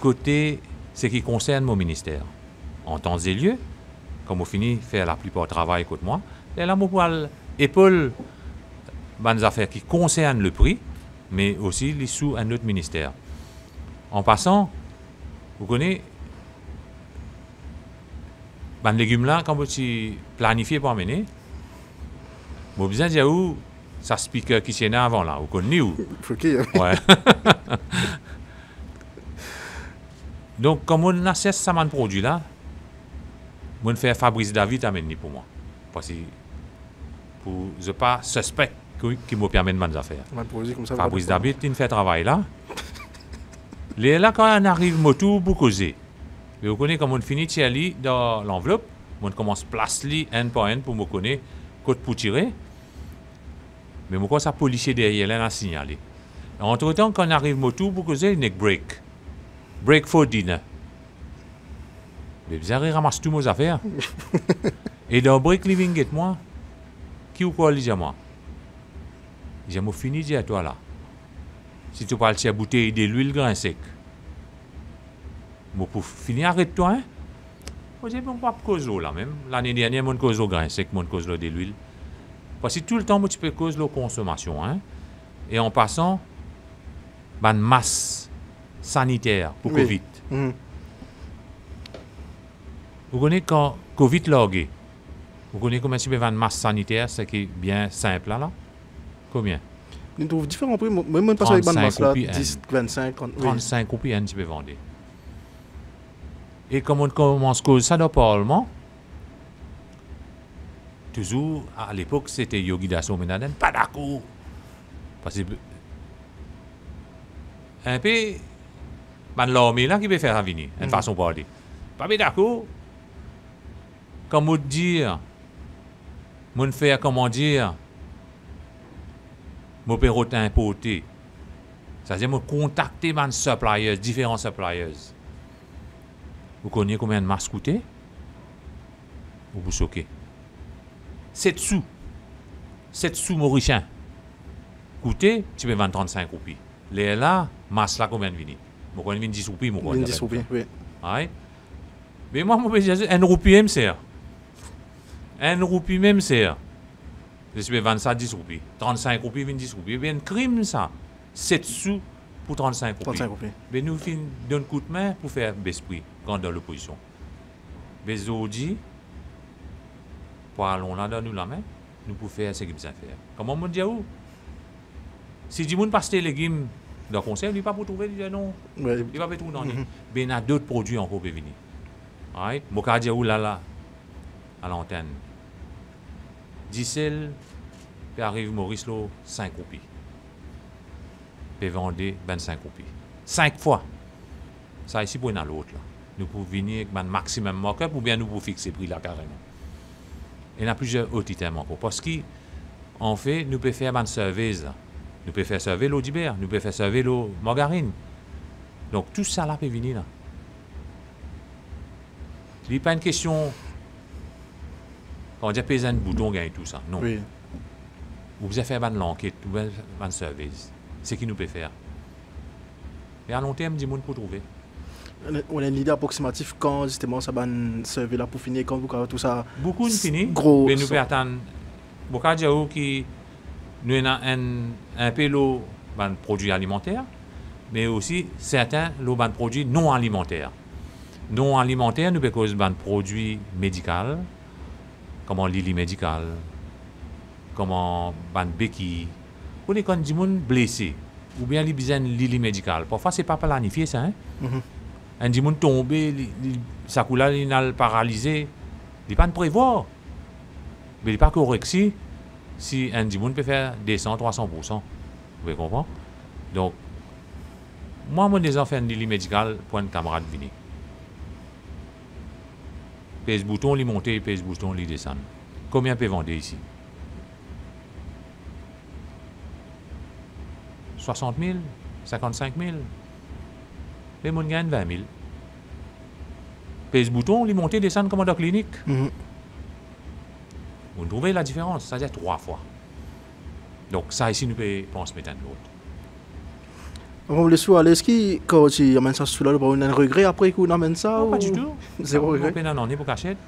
côté, ce qui concerne mon ministère. En temps et lieu, comme on finit de faire la plupart du travail contre moi, et là, moi pour épaule des affaires qui concernent le prix, mais aussi les sous un autre ministère. En passant, vous connaissez, les légumes là, quand tu planifies pour amener, j'ai besoin de dire où ça se pique qui s'est avant là, ou connu où. Faut qu'il y ait. Ouais. Donc, comme on a ce produit là, on fait Fabrice David amener pour moi. Parce que pour je pas suspect qui me permet de mes affaires. On va produire comme ça. Fabrice David, il fait travail là. Là, quand on arrive moto pour causer, vous connaissez comment on finit Thierry dans l'enveloppe, on commence à placer un par un pour me connaître côté pour tirer. Mais moi, ça policier derrière là, on a signalé. Entre-temps, quand on arrive moto pour causer, il y a break. Break for dinner. Mais vous avez ramassé toutes mes affaires. Et dans break living get moi, qui ou quoi dit à moi? J'ai fini de dire à toi là. Si tu parles de la bouteille de l'huile grain sec, pour finir, arrête-toi. Hein? Je ne pas cause là même. L'année dernière, je cause grain sec, je cause de l'huile. Parce que tout le temps, tu peux cause la consommation. Hein? Et en passant, une masse sanitaire pour Covid. Vous connaissez quand Covid logué? Vous connaissez comment tu peux une masse sanitaire, c'est qui est bien simple là? Combien? Nous trouvons différents prix. Même pas avec une masse là, 10, 25, 30. 35 copies, tu peux vendre. Et comme on commence à cause ça dans le Parlement, toujours, à l'époque, c'était Yogi Dasso Menaden, pas d'accord. Parce que, un peu, l'armée là qui peut faire venir, une façon de parler. Pas d'accord. Comme on dit, on fait comment dire, mon père est importé. C'est-à-dire, je contacter mes suppliers, différents suppliers. Vous connaissez combien de masques coûtent? Vous vous choquez. 7 sous. 7 sous mauricien. Coûté, tu peux vendre 35 roupies. Les là, masse là, combien de vini? Moi, quand je 10 roupies, moi, 10 roupies, oui. Mais moi, je dis, 1 roupie même sert. 1 roupie même sert. Je peux vendre ça 10 roupies. 35 roupies, 10 roupies. C'est un crime, ça. 7 sous pour 35 roupies. 35 roupies. Mais nous donnons un coup de main pour faire baisse prix quand dans l'opposition. Mais aujourd'hui, pour allons là dans nous la main, nous pouvons faire ce qu'il faut faire. Comment on dit où? Si du monde passe les légumes dans le conseil, il n'est pas pour trouver, il dit non. Ouais. Il va pas trouver dans Mais il y a d'autres produits encore qui venir. Right? Je vais dire où là, à l'antenne. Diesel, puis arrive Maurice, 5 roupies. Puis vendre 25 roupies. 5 fois. Ça ici pour une à l'autre. Nous pouvons venir avec un maximum markup ou bien nous pouvons fixer le prix là carrément. Il y a plusieurs autres items encore. Parce qu'en fait, nous pouvons faire un service. Nous pouvons faire servir l'eau d'hiver, nous pouvons faire servir l'eau margarine. Donc tout ça là peut venir là. Il n'y a pas une question. On dit paysan de bouton gagne tout ça. Non. Oui. Vous pouvez faire une enquête, vous pouvez faire un service. C'est ce qui nous peut faire. Et à long terme, du monde pour trouver. On a une idée approximative quand justement ça va servir là pour finir, quand vous avez tout ça. Beaucoup de fini. Gros. Mais nous pouvons attendre. Beaucoup de gens qui nous avons un peu de produits alimentaires, mais aussi certains de produits non alimentaires. Non alimentaires, nous pouvons de produits médicaux, comme l'île médical, comme un béquille. Ou les gens qui sont blessés, ou bien les besoins de l'île médical. Parfois, ce n'est pas planifié ça. Hein? Un gens tombé, ça coule, il a paralysé. Il n'est pas de prévoir. Mais il n'est pas correct si un gens peut faire 200-300%. Vous pouvez comprendre? Donc, moi, je des enfants de l'île médical pour un camarade venir. Pèse bouton, il monte, pèse bouton, il descend. Combien peut vendre ici? 60 000, 55 000. Les gens gagnent 20 000. Pèse bouton, il monte, descend comme dans la clinique. Vous trouvez la différence, c'est-à-dire 3 fois. Donc ça ici, nous pouvons penser mettre un autre. Avant de le aller, est-ce que quand tu amènes ça sous là, on a un regret après qu'on amène ça? Non, ou... pas du tout. Zéro regret. On est pour cachette.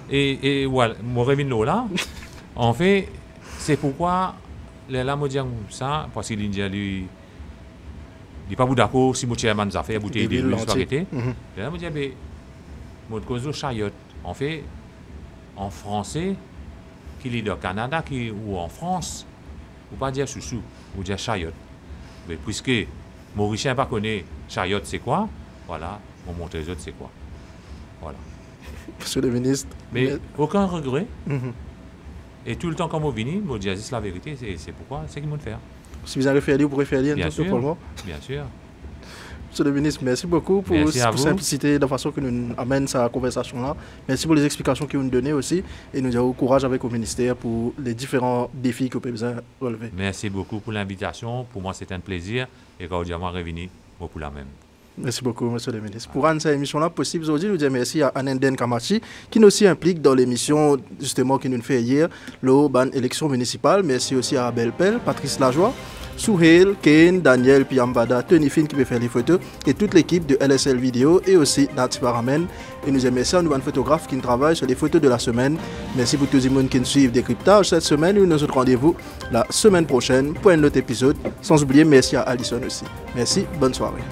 Et voilà, mon revenu là, en fait, c'est pourquoi les là me disent ça, parce qu'il dit lui, il n'est pas d'accord si je tiens mes affaires, bouteille de l'huile, spaghetti. Et là, je me dis, mon cause de chayotte. on fait en français, qu'il est au Canada ou en France, ou pas dire chouchou, ou dire chayotte. Mais puisque Mauricien pas connaît chayotte c'est quoi, voilà, on montre les autres c'est quoi. Voilà. Monsieur le ministre. Mais aucun regret. Et tout le temps comme on vient, on dit la vérité, c'est pourquoi, c'est qu'ils vont faire. Si vous avez fait lire, vous pourrez faire lire bien tout sûr, pour le moment. Bien sûr. Monsieur le ministre, merci beaucoup pour simplicité, de la façon que nous amène sa conversation-là. Merci pour les explications que vous nous donnez aussi. Et nous avons courage avec le ministère pour les différents défis que vous pouvez relever. Merci beaucoup pour l'invitation. Pour moi, c'est un plaisir. Et quand on revenu, pour la même. Merci beaucoup, monsieur le ministre. Pour rendre cette émission-là possible, aujourd'hui, nous disons merci à Anenden Kamachi, qui nous aussi implique dans l'émission justement qui nous fait hier, l'Urban élection municipale. Merci aussi à Abel Pell, Patrice Lajoie, Souhail, Kane, Daniel Piambada, Tony Finn qui peut faire les photos et toute l'équipe de LSL Vidéo et aussi Nati Paramen. Et nous aimons ça, nous avons un photographe qui travaille sur les photos de la semaine. Merci pour tous les gens qui nous suivent Décryptage cette semaine. Nous nous rendez-vous la semaine prochaine pour un autre épisode. Sans oublier, merci à Alison aussi. Merci, bonne soirée.